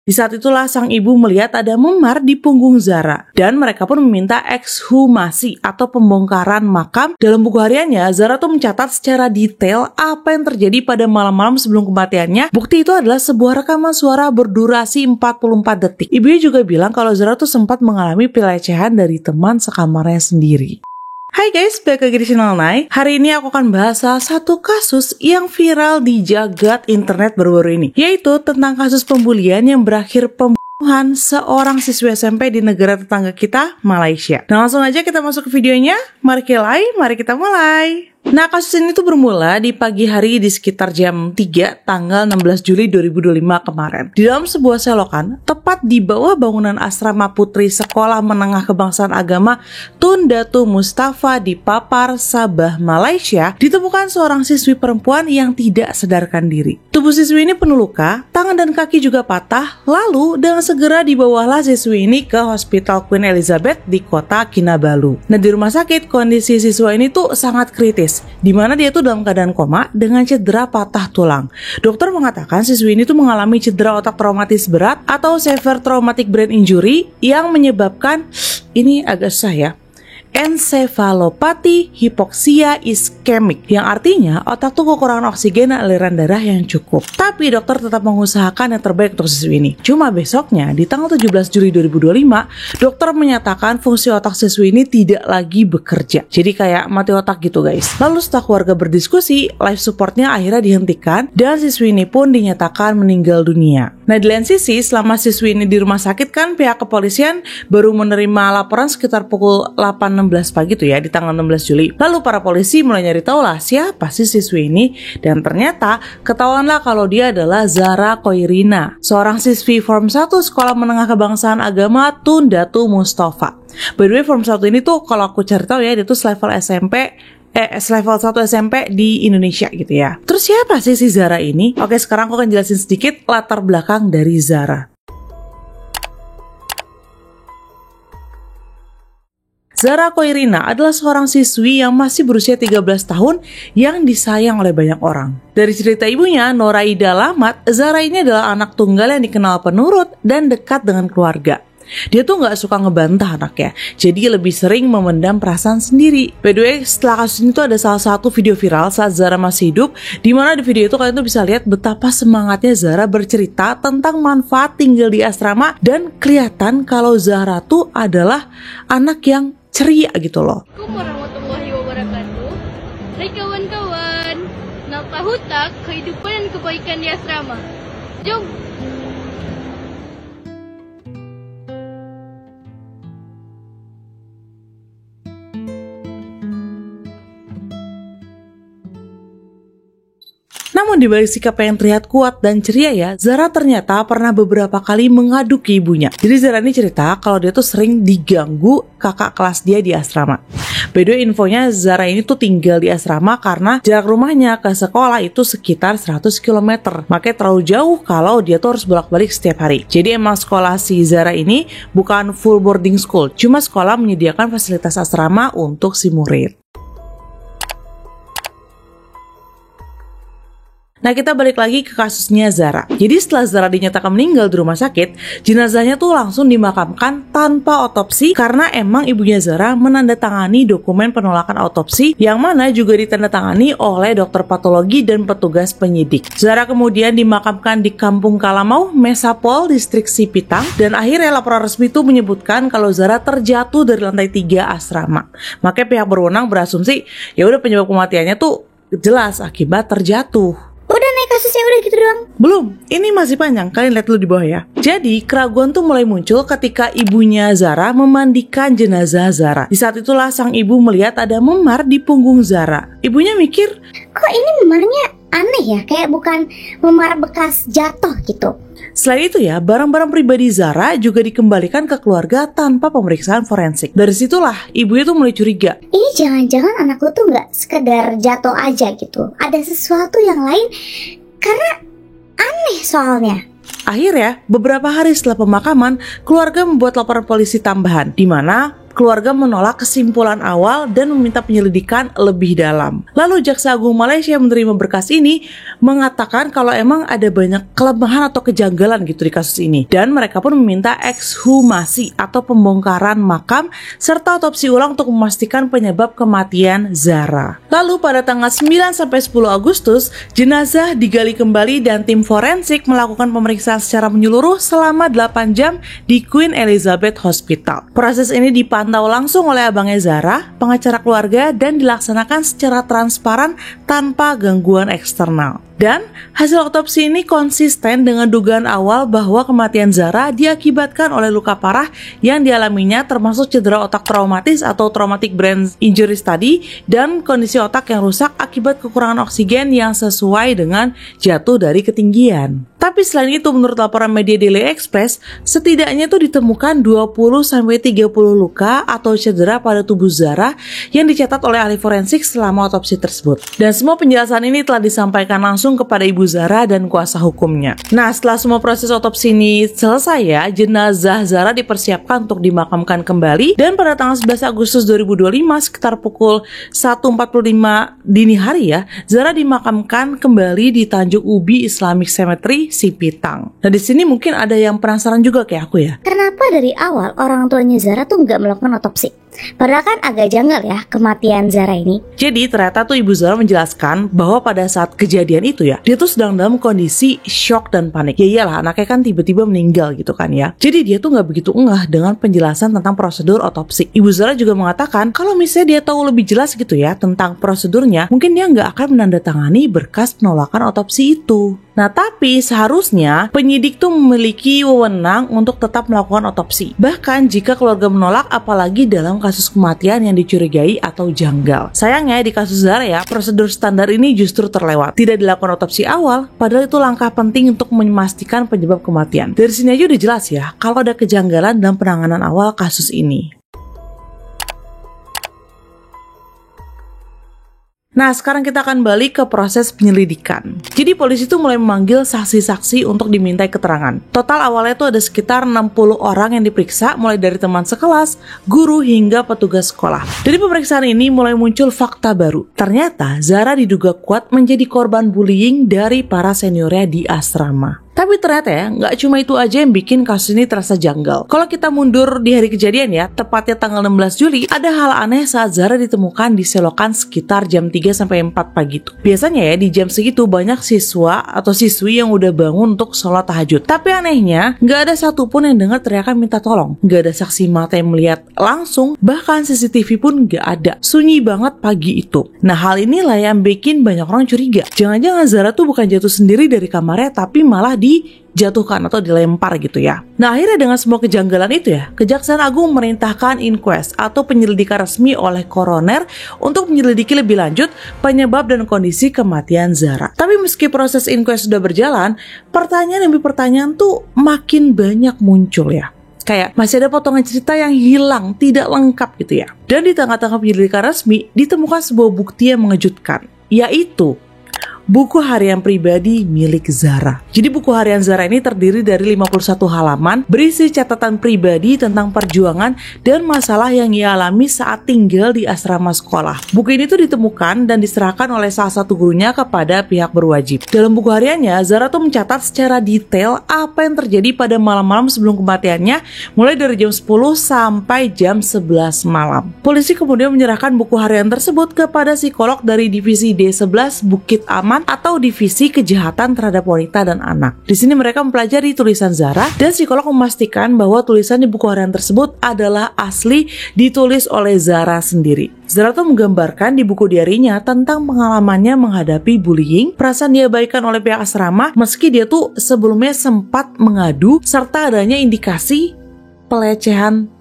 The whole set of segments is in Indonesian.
Di saat itulah sang ibu melihat ada memar di punggung Zara dan mereka pun meminta ekshumasi atau pembongkaran makam. Dalam buku hariannya, Zara tuh mencatat secara detail apa yang terjadi pada malam-malam sebelum kematiannya. Bukti itu adalah sebuah rekaman suara berdurasi 44 detik. Ibunya juga bilang kalau Zara tuh sempat mengalami pelecehan dari teman sekamarnya sendiri. Hai guys, balik lagi di channel Nai. Hari ini aku akan bahas salah satu kasus yang viral di jagat internet baru-baru ini, yaitu tentang kasus pembulian yang berakhir pembunuhan seorang siswi SMP di negara tetangga kita, Malaysia. Nah, langsung aja kita masuk ke videonya. Mari kita mulai. Nah, kasus ini tuh bermula di pagi hari di sekitar jam 3 tanggal 16 Juli 2025 kemarin. Di dalam sebuah selokan, tepat di bawah bangunan asrama putri Sekolah Menengah Kebangsaan Agama Tun Datu Mustafa di Papar, Sabah, Malaysia, ditemukan seorang siswi perempuan yang tidak sadarkan diri. Tubuh siswi ini penuh luka, tangan dan kaki juga patah, lalu dengan segera dibawahlah siswi ini ke Hospital Queen Elizabeth di kota Kinabalu. Nah, di rumah sakit kondisi siswa ini tuh sangat kritis, di mana dia tuh dalam keadaan koma dengan cedera patah tulang. Dokter mengatakan siswi ini tuh mengalami cedera otak traumatis berat atau severe traumatic brain injury yang menyebabkan, ini agak susah ya, encephalopathy hypoxia ischemic, yang artinya otak tuh kekurangan oksigen dan aliran darah yang cukup. Tapi dokter tetap mengusahakan yang terbaik untuk siswi ini. Cuma besoknya di tanggal 17 Juli 2025, dokter menyatakan fungsi otak siswi ini tidak lagi bekerja. Jadi kayak mati otak gitu guys. Lalu setelah keluarga berdiskusi, life supportnya akhirnya dihentikan dan siswi ini pun dinyatakan meninggal dunia. Nah, di lain sisi, selama siswi ini di rumah sakit kan pihak kepolisian baru menerima laporan sekitar pukul 8.16 pagi tuh ya, di tanggal 16 Juli. Lalu para polisi mulai nyari tahu lah siapa sih siswi ini, dan ternyata ketahuanlah kalau dia adalah Zara Koirina, seorang siswi Form 1 Sekolah Menengah Kebangsaan Agama Tun Datu Mustafa. By the way, Form 1 ini tuh kalau aku cari tahu ya, dia tuh level level 1 SMP di Indonesia gitu ya. Terus siapa sih si Zara ini? Oke, sekarang aku akan jelasin sedikit latar belakang dari Zara. Zara Koirina adalah seorang siswi yang masih berusia 13 tahun yang disayang oleh banyak orang. Dari cerita ibunya, Noraida Lamat, Zara ini adalah anak tunggal yang dikenal penurut dan dekat dengan keluarga. Dia tuh gak suka ngebantah anaknya, jadi lebih sering memendam perasaan sendiri. By the way, setelah kasus ini tuh ada salah satu video viral saat Zara masih hidup, dimana di video itu kalian tuh bisa lihat betapa semangatnya Zara bercerita tentang manfaat tinggal di asrama, dan kelihatan kalau Zara tuh adalah anak yang ceria gitu loh. Assalamualaikum warahmatullahi wabarakatuh. Hai kawan-kawan, nak tahu tak kehidupan dan kebaikan di asrama? Jom. Namun dibalik sikap yang terlihat kuat dan ceria ya, Zara ternyata pernah beberapa kali mengadu ke ibunya. Jadi Zara ini cerita kalau dia tuh sering diganggu kakak kelas dia di asrama. By the way, infonya Zara ini tuh tinggal di asrama karena jarak rumahnya ke sekolah itu sekitar 100 km. Makanya terlalu jauh kalau dia tuh harus bolak-balik setiap hari. Jadi emang sekolah si Zara ini bukan full boarding school, cuma sekolah menyediakan fasilitas asrama untuk si murid. Nah, kita balik lagi ke kasusnya Zara. Jadi setelah Zara dinyatakan meninggal di rumah sakit, jenazahnya tuh langsung dimakamkan tanpa otopsi karena emang ibunya Zara menandatangani dokumen penolakan otopsi yang mana juga ditandatangani oleh dokter patologi dan petugas penyidik. Zara kemudian dimakamkan di Kampung Kalamau, Mesapol, distrik Sipitang, dan akhirnya laporan resmi itu menyebutkan kalau Zara terjatuh dari lantai 3 asrama. Makanya pihak berwenang berasumsi ya udah penyebab kematiannya tuh jelas akibat terjatuh. Udah naik kasusnya udah gitu doang? Belum, ini masih panjang, kalian lihat dulu di bawah ya. Jadi, keraguan tuh mulai muncul ketika ibunya Zara memandikan jenazah Zara. Di saat itulah sang ibu melihat ada memar di punggung Zara. Ibunya mikir, kok ini memarnya aneh ya, kayak bukan memar bekas jatuh gitu. Selain itu ya, barang-barang pribadi Zara juga dikembalikan ke keluarga tanpa pemeriksaan forensik. Dari situlah ibunya tuh mulai curiga. Ini jangan-jangan anak lu tuh gak sekedar jatuh aja gitu, ada sesuatu yang lain, karena aneh soalnya. Akhirnya, beberapa hari setelah pemakaman, keluarga membuat laporan polisi tambahan, di mana keluarga menolak kesimpulan awal dan meminta penyelidikan lebih dalam. Lalu Jaksa Agung Malaysia menerima berkas ini, mengatakan kalau emang ada banyak kelemahan atau kejanggalan gitu di kasus ini. Dan mereka pun meminta ekshumasi atau pembongkaran makam serta otopsi ulang untuk memastikan penyebab kematian Zara. Lalu pada tanggal 9-10 Agustus, jenazah digali kembali dan tim forensik melakukan pemeriksaan secara menyeluruh selama 8 jam di Queen Elizabeth Hospital. Proses ini dipantau langsung oleh abangnya Zara, pengacara keluarga, dan dilaksanakan secara transparan tanpa gangguan eksternal. Dan hasil otopsi ini konsisten dengan dugaan awal bahwa kematian Zara diakibatkan oleh luka parah yang dialaminya, termasuk cedera otak traumatis atau traumatic brain injury tadi, dan kondisi otak yang rusak akibat kekurangan oksigen yang sesuai dengan jatuh dari ketinggian. Tapi selain itu, menurut laporan media Daily Express, setidaknya itu ditemukan 20-30 luka atau cedera pada tubuh Zara yang dicatat oleh ahli forensik selama otopsi tersebut. Dan semua penjelasan ini telah disampaikan langsung kepada Ibu Zara dan kuasa hukumnya. Nah, setelah semua proses otopsi ini selesai ya, jenazah Zara dipersiapkan untuk dimakamkan kembali, dan pada tanggal 11 Agustus 2025 sekitar pukul 1.45 dini hari ya, Zara dimakamkan kembali di Tanjung Ubi Islamic Cemetery, Sipitang. Nah, di sini mungkin ada yang penasaran juga kayak aku ya. Kenapa dari awal orang tuanya Zara tuh nggak melakukan otopsi? Padahal kan agak janggal ya kematian Zara ini. Jadi ternyata tuh Ibu Zara menjelaskan bahwa pada saat kejadian itu ya, dia tuh sedang dalam kondisi shock dan panik. Ya iyalah, anaknya kan tiba-tiba meninggal gitu kan ya. Jadi dia tuh nggak begitu ngeh dengan penjelasan tentang prosedur otopsi. Ibu Zara juga mengatakan kalau misalnya dia tahu lebih jelas gitu ya tentang prosedurnya, mungkin dia nggak akan menandatangani berkas penolakan otopsi itu. Nah, tapi seharusnya penyidik tuh memiliki wewenang untuk tetap melakukan otopsi. Bahkan jika keluarga menolak, apalagi dalam kasus kematian yang dicurigai atau janggal. Sayangnya di kasus Zara ya, prosedur standar ini justru terlewat. Tidak dilakukan otopsi awal, padahal itu langkah penting untuk memastikan penyebab kematian. Dari sini aja udah jelas ya, kalau ada kejanggalan dalam penanganan awal kasus ini. Nah, sekarang kita akan balik ke proses penyelidikan. Jadi polisi itu mulai memanggil saksi-saksi untuk dimintai keterangan. Total awalnya itu ada sekitar 60 orang yang diperiksa, mulai dari teman sekelas, guru, hingga petugas sekolah. Dari pemeriksaan ini mulai muncul fakta baru. Ternyata Zara diduga kuat menjadi korban bullying dari para seniornya di asrama. Tapi ternyata ya, nggak cuma itu aja yang bikin kasus ini terasa janggal. Kalau kita mundur di hari kejadian ya, tepatnya tanggal 16 Juli, ada hal aneh saat Zara ditemukan di selokan sekitar jam 3-4 pagi itu. Biasanya ya, di jam segitu banyak siswa atau siswi yang udah bangun untuk sholat tahajud. Tapi anehnya, nggak ada satupun yang dengar teriakan minta tolong. Nggak ada saksi mata yang melihat langsung, bahkan CCTV pun nggak ada. Sunyi banget pagi itu. Nah, hal inilah yang bikin banyak orang curiga. Jangan-jangan Zara tuh bukan jatuh sendiri dari kamarnya, tapi malah dijatuhkan atau dilempar gitu ya. Nah, akhirnya dengan semua kejanggalan itu ya, Kejaksaan Agung merintahkan inquest atau penyelidikan resmi oleh koroner untuk menyelidiki lebih lanjut penyebab dan kondisi kematian Zara. Tapi meski proses inquest sudah berjalan, pertanyaan demi pertanyaan tuh makin banyak muncul ya. Kayak masih ada potongan cerita yang hilang, tidak lengkap gitu ya. Dan di tengah-tengah penyelidikan resmi ditemukan sebuah bukti yang mengejutkan, yaitu buku harian pribadi milik Zara. Jadi buku harian Zara ini terdiri dari 51 halaman berisi catatan pribadi tentang perjuangan dan masalah yang ia alami saat tinggal di asrama sekolah. Buku ini tuh ditemukan dan diserahkan oleh salah satu gurunya kepada pihak berwajib. Dalam buku hariannya, Zara tuh mencatat secara detail apa yang terjadi pada malam-malam sebelum kematiannya, mulai dari jam 10 sampai jam 11 malam. Polisi kemudian menyerahkan buku harian tersebut kepada psikolog dari divisi D11 Bukit Aman atau divisi kejahatan terhadap wanita dan anak. Di sini mereka mempelajari tulisan Zara dan psikolog memastikan bahwa tulisan di buku harian tersebut adalah asli ditulis oleh Zara sendiri. Zara tuh menggambarkan di buku diarinya tentang pengalamannya menghadapi bullying, perasaan diabaikan oleh pihak asrama meski dia tuh sebelumnya sempat mengadu serta adanya indikasi pelecehan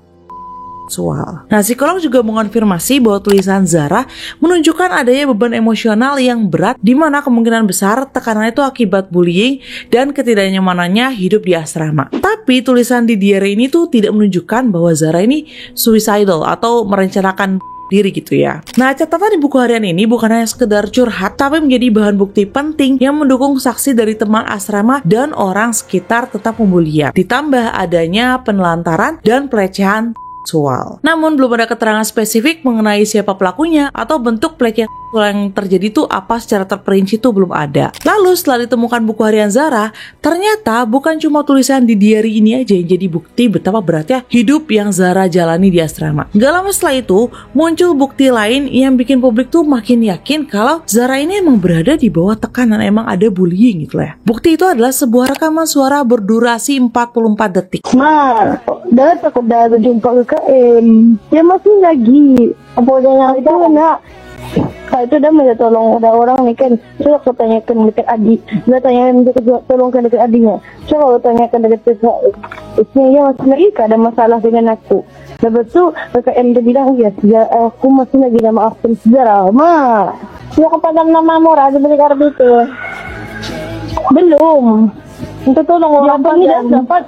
seksual. Nah, psikolog juga mengonfirmasi bahwa tulisan Zara menunjukkan adanya beban emosional yang berat, di mana kemungkinan besar tekanan itu akibat bullying dan ketidaknyamanannya hidup di asrama. Tapi tulisan di diary ini tuh tidak menunjukkan bahwa Zara ini suicidal atau merencanakan diri gitu ya. Nah, catatan di buku harian ini bukan hanya sekedar curhat, tapi menjadi bahan bukti penting yang mendukung saksi dari teman asrama dan orang sekitar tetap pembulian. Ditambah adanya penelantaran dan pelecehan seksual. Namun belum ada keterangan spesifik mengenai siapa pelakunya atau bentuk pelecehan seksual yang terjadi itu apa secara terperinci itu belum ada. Lalu setelah ditemukan buku harian Zara, ternyata bukan cuma tulisan di diary ini aja yang jadi bukti betapa beratnya hidup yang Zara jalani di asrama. Gak lama setelah itu muncul bukti lain yang bikin publik tuh makin yakin kalau Zara ini emang berada di bawah tekanan, emang ada bullying gitu ya. Bukti itu adalah sebuah rekaman suara berdurasi 44 detik. Dah takut dah berjumpa ke KM. Dia masih lagi. Apa yang itu nak? Kalau itu dah minta tolong ada orang ni kan. So aku tanyakan dekat adik. Dia tanya tolongkan dekat adiknya. So aku tanyakan dekat istrinya masih lagi tak ada masalah dengan aku. Lepas tu KM dia bilang ya aku masih lagi nak maafkan sejarah. Dia kepadam nama Mora sebagai arbiter. Belum. Untuk tolong orang ini dah dapat,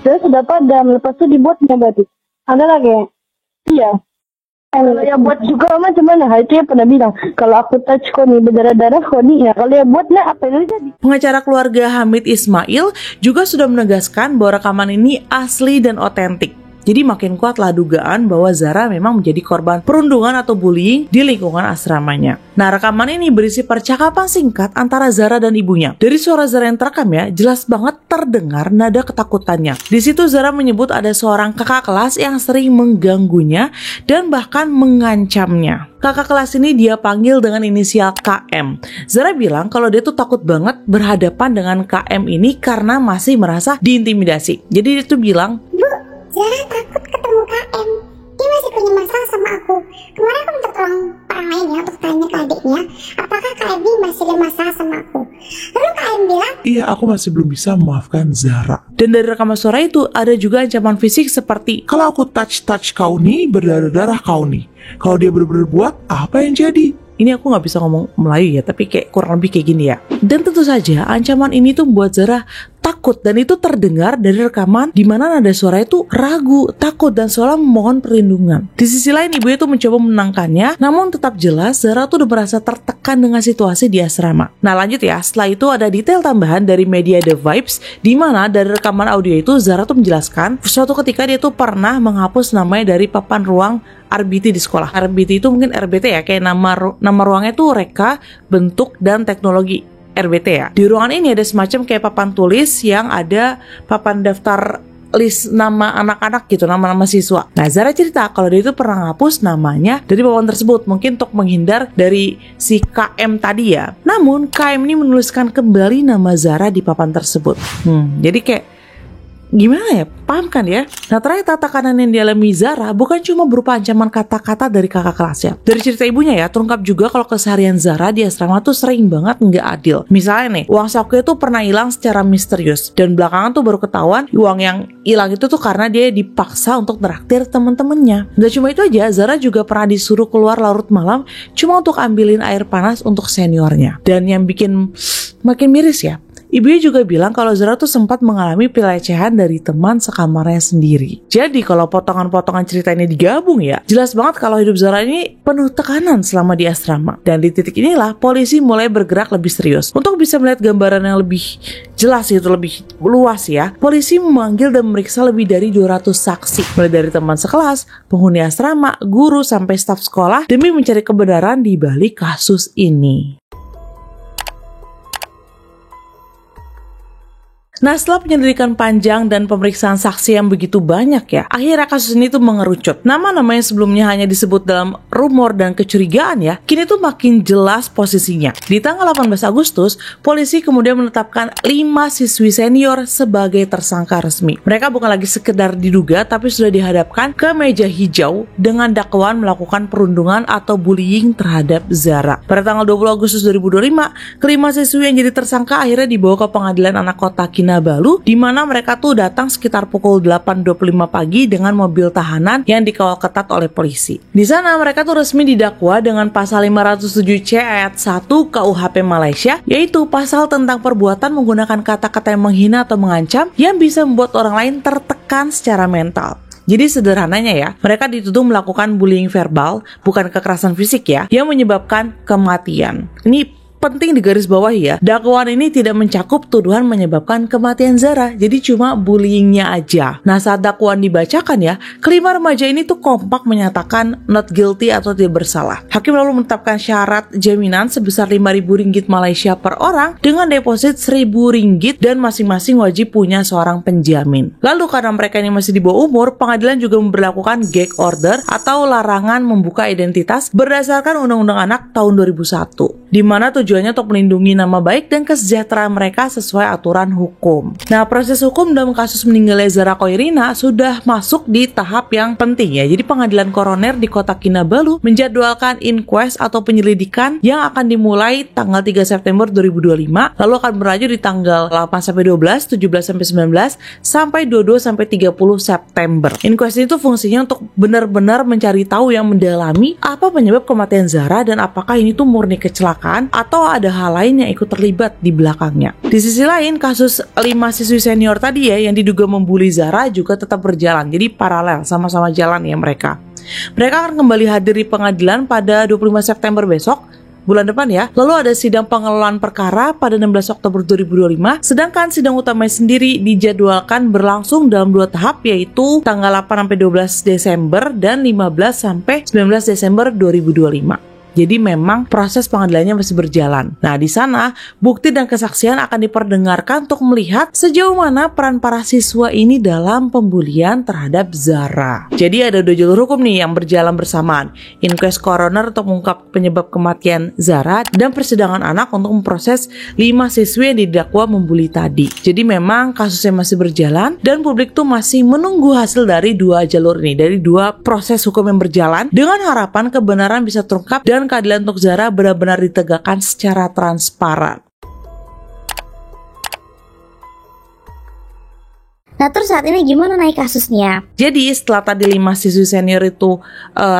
dia sudah padam. Lepas tu dibuatnya berarti. Ada lagi? Iya. Kalau yang buat juga macam mana? Itu yang pernah bilang. Kalau aku touch kau ni berdarah-darah kau ni ya. Kalau yang buat lah apa yang jadi? Pengacara keluarga Hamid Ismail juga sudah menegaskan bahwa rekaman ini asli dan otentik. Jadi makin kuatlah dugaan bahwa Zara memang menjadi korban perundungan atau bullying di lingkungan asramanya. Nah, rekaman ini berisi percakapan singkat antara Zara dan ibunya. Dari suara Zara yang terekam ya, jelas banget terdengar nada ketakutannya. Di situ Zara menyebut ada seorang kakak kelas yang sering mengganggunya dan bahkan mengancamnya. Kakak kelas ini dia panggil dengan inisial KM. Zara bilang kalau dia tuh takut banget berhadapan dengan KM ini karena masih merasa diintimidasi. Jadi dia tuh bilang, Zara takut ketemu KM. Dia masih punya masalah sama aku. Kemarin aku minta tolong orang lain ya untuk tanya ke adiknya, apakah KM ini masih ada masalah sama aku. Lalu KM bilang, iya, aku masih belum bisa memaafkan Zara. Dan dari rekaman suara itu ada juga ancaman fisik seperti, Kalau aku touch kau nih, berdarah-darah kau nih. Kalau dia bener-bener buat, apa yang jadi? ini aku nggak bisa ngomong Melayu ya, tapi kayak kurang lebih kayak gini ya. Dan tentu saja ancaman ini tuh membuat Zara takut, dan itu terdengar dari rekaman di mana nada suara itu ragu, takut, dan seolah memohon perlindungan. Di sisi lain ibunya tuh mencoba menenangkannya, namun tetap jelas Zara tuh udah merasa tertekan dengan situasi di asrama. Nah lanjut ya, setelah itu ada detail tambahan dari media The Vibes, di mana dari rekaman audio itu Zara tuh menjelaskan suatu ketika dia tuh pernah menghapus namanya dari papan ruang RBT di sekolah. RBT itu mungkin RBT ya, kayak nama ruangnya tuh reka, bentuk, dan teknologi RBT ya. Di ruangan ini ada semacam kayak papan tulis yang ada papan daftar list nama anak-anak gitu, nama-nama siswa. Nah Zara cerita kalau dia itu pernah ngapus namanya dari papan tersebut, mungkin untuk menghindar dari si KM tadi ya. Namun KM ini menuliskan kembali nama Zara di papan tersebut. Jadi kayak gimana ya, paham kan ya? Nah ternyata tekanan yang dialami Zara bukan cuma berupa ancaman kata-kata dari kakak kelasnya. Dari cerita ibunya ya, terungkap juga kalau keseharian Zara di asrama tuh sering banget nggak adil. Misalnya nih, uang sakunya tuh pernah hilang secara misterius, dan belakangan tuh baru ketahuan uang yang hilang itu tuh karena dia dipaksa untuk traktir temen-temennya. Gak cuma itu aja, Zara juga pernah disuruh keluar larut malam cuma untuk ambilin air panas untuk seniornya. Dan yang bikin makin miris ya, ibunya juga bilang kalau Zara tuh sempat mengalami pelecehan dari teman sekamarnya sendiri. Jadi kalau potongan-potongan cerita ini digabung ya, jelas banget kalau hidup Zara ini penuh tekanan selama di asrama. Dan di titik inilah polisi mulai bergerak lebih serius. Untuk bisa melihat gambaran yang lebih jelas, itu lebih luas ya, polisi memanggil dan memeriksa lebih dari 200 saksi, mulai dari teman sekelas, penghuni asrama, guru, sampai staf sekolah, demi mencari kebenaran di balik kasus ini. Nah setelah penyelidikan panjang dan pemeriksaan saksi yang begitu banyak ya, akhirnya kasus ini tuh mengerucut. Nama-nama yang sebelumnya hanya disebut dalam rumor dan kecurigaan ya, kini tuh makin jelas posisinya. Di tanggal 18 Agustus, polisi kemudian menetapkan 5 siswi senior sebagai tersangka resmi. Mereka bukan lagi sekedar diduga, tapi sudah dihadapkan ke meja hijau dengan dakwaan melakukan perundungan atau bullying terhadap Zara. Pada tanggal 20 Agustus 2025, kelima siswi yang jadi tersangka akhirnya dibawa ke pengadilan anak kota Kinabalu, di mana mereka tuh datang sekitar pukul 8.25 pagi dengan mobil tahanan yang dikawal ketat oleh polisi. Di sana mereka tuh resmi didakwa dengan pasal 507C ayat 1 KUHP Malaysia, yaitu pasal tentang perbuatan menggunakan kata-kata yang menghina atau mengancam yang bisa membuat orang lain tertekan secara mental. Jadi sederhananya ya, mereka dituduh melakukan bullying verbal, bukan kekerasan fisik ya, yang menyebabkan kematian. Ini penting digarisbawahi ya, dakwaan ini tidak mencakup tuduhan menyebabkan kematian Zara, jadi cuma bullyingnya aja. Nah, saat dakwaan dibacakan ya, kelima remaja ini tuh kompak menyatakan not guilty atau tidak bersalah. Hakim lalu menetapkan syarat jaminan sebesar 5.000 ringgit Malaysia per orang dengan deposit 1.000 ringgit dan masing-masing wajib punya seorang penjamin. Lalu karena mereka ini masih di bawah umur, pengadilan juga memberlakukan gag order atau larangan membuka identitas berdasarkan Undang-Undang Anak tahun 2001, di mana tujuannya untuk melindungi nama baik dan kesejahteraan mereka sesuai aturan hukum. Nah, proses hukum dalam kasus meninggalnya Zara Khairina sudah masuk di tahap yang penting ya. Jadi pengadilan koroner di Kota Kinabalu menjadwalkan inquest atau penyelidikan yang akan dimulai tanggal 3 September 2025, lalu akan berlanjut di tanggal 8-12, 17-19, sampai 22-30 September. Inquest itu fungsinya untuk benar-benar mencari tahu yang mendalami apa penyebab kematian Zara dan apakah ini tuh murni kecelakaan atau ada hal lain yang ikut terlibat di belakangnya. Di sisi lain, kasus 5 siswi senior tadi ya yang diduga membuli Zara juga tetap berjalan. Jadi paralel, sama-sama jalan ya mereka. Mereka akan kembali hadir di pengadilan pada 25 September besok, bulan depan ya. Lalu ada sidang pengelolaan perkara pada 16 Oktober 2025, sedangkan sidang utamanya sendiri dijadwalkan berlangsung dalam 2 tahap, yaitu tanggal 8-12 Desember dan 15-19 Desember 2025. Jadi memang proses pengadilannya masih berjalan. Nah, di sana bukti dan kesaksian akan diperdengarkan untuk melihat sejauh mana peran para siswa ini dalam pembulian terhadap Zara. Jadi ada 2 jalur hukum nih yang berjalan bersamaan. Inquest coroner untuk mengungkap penyebab kematian Zara dan persidangan anak untuk memproses 5 siswi yang didakwa membuli tadi. Jadi memang kasusnya masih berjalan dan publik tuh masih menunggu hasil dari 2 jalur ini, dari 2 proses hukum yang berjalan, dengan harapan kebenaran bisa terungkap dan keadilan untuk Zara benar-benar ditegakkan secara transparan. Nah, terus saat ini gimana naik kasusnya? Jadi setelah tadi 5 siswi senior itu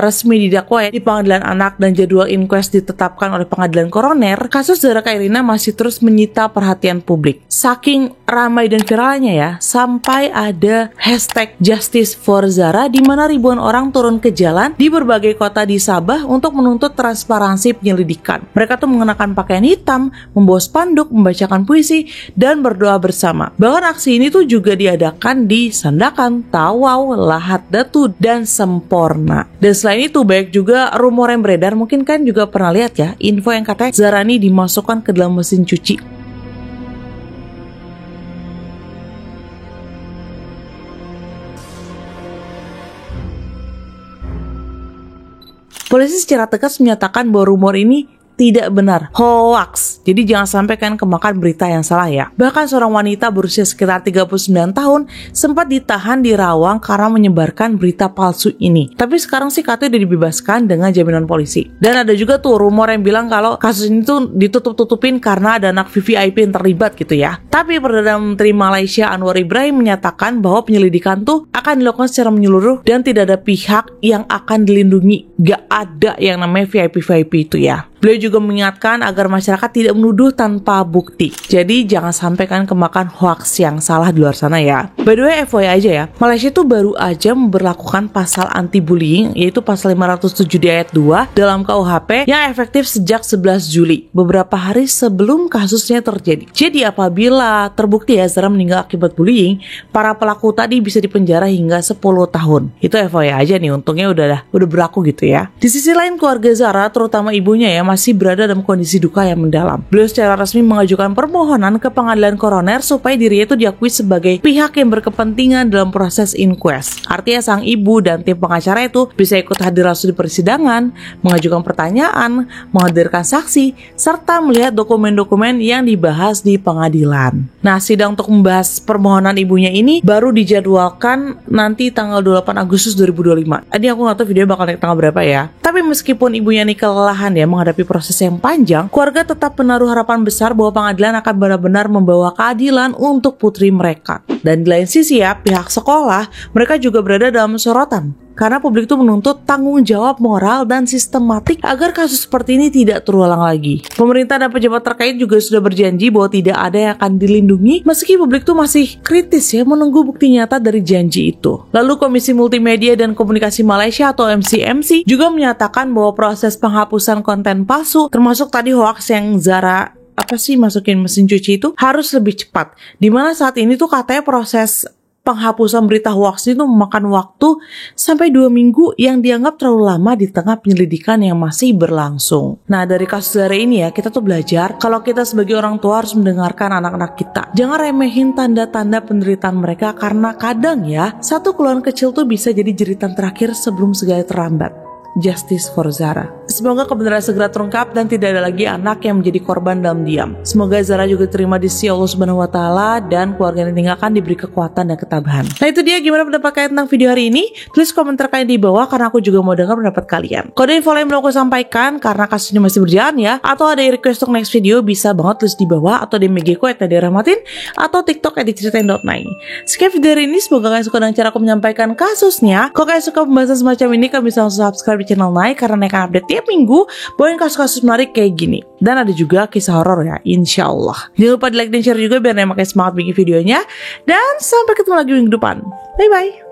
resmi didakwa ya di pengadilan anak dan jadwal inquest ditetapkan oleh pengadilan koroner, kasus Zara Khairina masih terus menyita perhatian publik. Saking ramai dan viralnya ya, sampai ada hashtag Justice for Zara di mana ribuan orang turun ke jalan di berbagai kota di Sabah untuk menuntut transparansi penyelidikan. Mereka tuh mengenakan pakaian hitam, membawa spanduk, membacakan puisi, dan berdoa bersama. Bahkan aksi ini tuh juga diadakan di Sandakan, Tawau, Lahad Datu, dan Semporna. Dan selain itu banyak juga rumor yang beredar, mungkin kan juga pernah lihat ya, info yang katanya Zara ini dimasukkan ke dalam mesin cuci. Polisi secara tegas menyatakan bahwa rumor ini tidak benar, hoax. Jadi jangan sampai kan kemakan berita yang salah ya. Bahkan seorang wanita berusia sekitar 39 tahun sempat ditahan di Rawang karena menyebarkan berita palsu ini. Tapi sekarang sih katanya udah dibebaskan dengan jaminan polisi. Dan ada juga tuh rumor yang bilang kalau kasus ini tuh ditutup-tutupin karena ada anak VVIP yang terlibat gitu ya. Tapi Perdana Menteri Malaysia Anwar Ibrahim menyatakan bahwa penyelidikan tuh akan dilakukan secara menyeluruh dan tidak ada pihak yang akan dilindungi. Gak ada yang namanya VIP-VIP itu ya. Beliau juga mengingatkan agar masyarakat tidak menuduh tanpa bukti. Jadi jangan sampai kan kemakan hoax yang salah di luar sana ya. By the way, FYI aja ya, Malaysia tuh baru aja memberlakukan pasal anti-bullying, yaitu pasal 507 di ayat 2 dalam KUHP yang efektif sejak 11 Juli, beberapa hari sebelum kasusnya terjadi. Jadi apabila terbukti ya Zara meninggal akibat bullying, para pelaku tadi bisa dipenjara hingga 10 tahun. Itu FYI aja nih, untungnya udah berlaku gitu ya. Di sisi lain, keluarga Zara, terutama ibunya ya, masih berada dalam kondisi duka yang mendalam. Beliau secara resmi mengajukan permohonan ke pengadilan koroner supaya dirinya itu diakui sebagai pihak yang berkepentingan dalam proses inquest. Artinya sang ibu dan tim pengacara itu bisa ikut hadir langsung di persidangan, mengajukan pertanyaan, menghadirkan saksi, serta melihat dokumen-dokumen yang dibahas di pengadilan. Nah, sidang untuk membahas permohonan ibunya ini baru dijadwalkan nanti tanggal 28 Agustus 2025. Ini aku nggak tahu video bakal naik tanggal berapa ya. Tapi meskipun ibunya ini kelelahan ya menghadapi proses yang panjang, keluarga tetap menaruh harapan besar bahwa pengadilan akan benar-benar membawa keadilan untuk putri mereka. Dan di lain sisi ya, pihak sekolah, mereka juga berada dalam sorotan. karena publik tuh menuntut tanggung jawab moral dan sistematik agar kasus seperti ini tidak terulang lagi. Pemerintah dan pejabat terkait juga sudah berjanji bahwa tidak ada yang akan dilindungi meski publik tuh masih kritis ya menunggu bukti nyata dari janji itu. Lalu Komisi Multimedia dan Komunikasi Malaysia atau MCMC juga menyatakan bahwa proses penghapusan konten palsu termasuk tadi hoax yang Zara masukin mesin cuci itu harus lebih cepat. Dimana saat ini tuh katanya proses penghapusan berita hoax itu memakan waktu sampai 2 minggu yang dianggap terlalu lama di tengah penyelidikan yang masih berlangsung. Nah, dari kasus Zara ini ya, kita tuh belajar kalau kita sebagai orang tua harus mendengarkan anak-anak kita. Jangan remehin tanda-tanda penderitaan mereka karena kadang ya, satu keluhan kecil tuh bisa jadi jeritan terakhir sebelum segala terlambat. Justice for Zara. Semoga kebenaran segera terungkap dan tidak ada lagi anak yang menjadi korban dalam diam. Semoga Zara juga terima di sisi Allah Subhanahu wa Ta'ala dan keluarga yang ditinggalkan diberi kekuatan dan ketabahan. Nah itu dia gimana pendapat kalian tentang video hari ini? Tulis komentar kalian di bawah karena aku juga mau dengar pendapat kalian. Kalau ada info lain yang mau aku sampaikan karena kasus ini masih berjalan ya, atau ada request untuk next video bisa banget tulis di bawah atau di MG-ku @rahmatin atau TikTok @ceritain.9. Sekian video hari ini, semoga kalian suka dengan cara aku menyampaikan kasusnya. Kalau kalian suka pembahasan semacam ini, kalian bisa langsung subscribe di channel Naik karena Naik akan update tiap minggu bawain kasus-kasus menarik kayak gini. Dan ada juga kisah horor ya, insya Allah. Jangan lupa di like dan share juga biar Naik makin semangat bikin videonya. Dan sampai ketemu lagi minggu depan. Bye bye.